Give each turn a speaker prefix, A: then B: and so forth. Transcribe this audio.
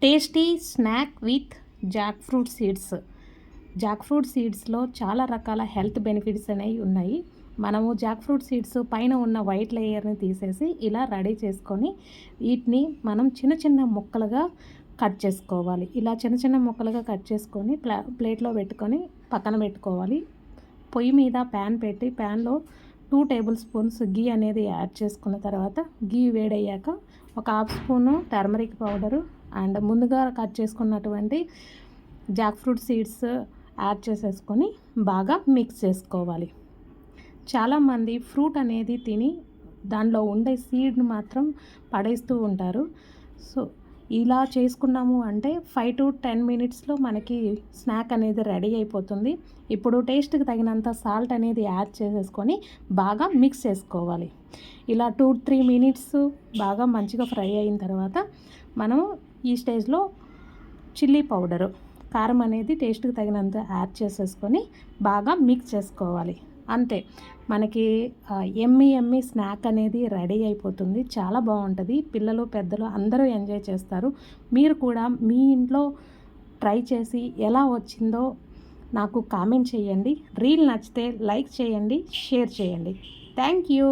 A: Tasty snack with jackfruit seeds. Jackfruit సీడ్స్లో చాలా రకాల హెల్త్ బెనిఫిట్స్ అనేవి ఉన్నాయి. మనము జాక్ ఫ్రూట్ సీడ్స్ పైన ఉన్న వైట్ లేయర్ని తీసేసి ఇలా రెడీ చేసుకొని వీటిని మనం చిన్న చిన్న ముక్కలుగా కట్ చేసుకోవాలి. ఇలా చిన్న చిన్న ముక్కలుగా కట్ చేసుకొని ప్లేట్లో పెట్టుకొని పక్కన పెట్టుకోవాలి. పొయ్యి మీద ప్యాన్ పెట్టి ప్యాన్లో 2 టేబుల్ స్పూన్స్ గీ అనేది యాడ్ చేసుకున్న తర్వాత గీ వేడయ్యాక ఒక half spoon turmeric powder and ముందుగా కట్ చేసుకున్నటువంటి జాక్ ఫ్రూట్ సీడ్స్ యాడ్ చేసేసుకొని బాగా మిక్స్ చేసుకోవాలి. చాలామంది ఫ్రూట్ అనేది తిని దానిలో ఉండే సీడ్ని మాత్రం పడేస్తూ ఉంటారు. సో ఇలా చేసుకున్నాము అంటే 5 to 10 మినిట్స్లో మనకి స్నాక్ అనేది రెడీ అయిపోతుంది. ఇప్పుడు టేస్ట్కి తగినంత సాల్ట్ అనేది యాడ్ చేసేసుకొని బాగా మిక్స్ చేసుకోవాలి. ఇలా 2-3 మినిట్స్ బాగా మంచిగా ఫ్రై అయిన తర్వాత మనము ఈ స్టేజ్లో చిల్లీ పౌడరు, కారం అనేది టేస్ట్కి తగినంత యాడ్ చేసేసుకొని బాగా మిక్స్ చేసుకోవాలి. అంతే, మనకి ఎమ్మి స్నాక్ అనేది రెడీ అయిపోతుంది. చాలా బాగుంటుంది. పిల్లలు పెద్దలు అందరూ ఎంజాయ్ చేస్తారు. మీరు కూడా మీ ఇంట్లో ట్రై చేసి ఎలా వచ్చిందో నాకు కామెంట్ చేయండి. రీల్ నచ్చితే లైక్ చేయండి, షేర్ చేయండి. Thank you.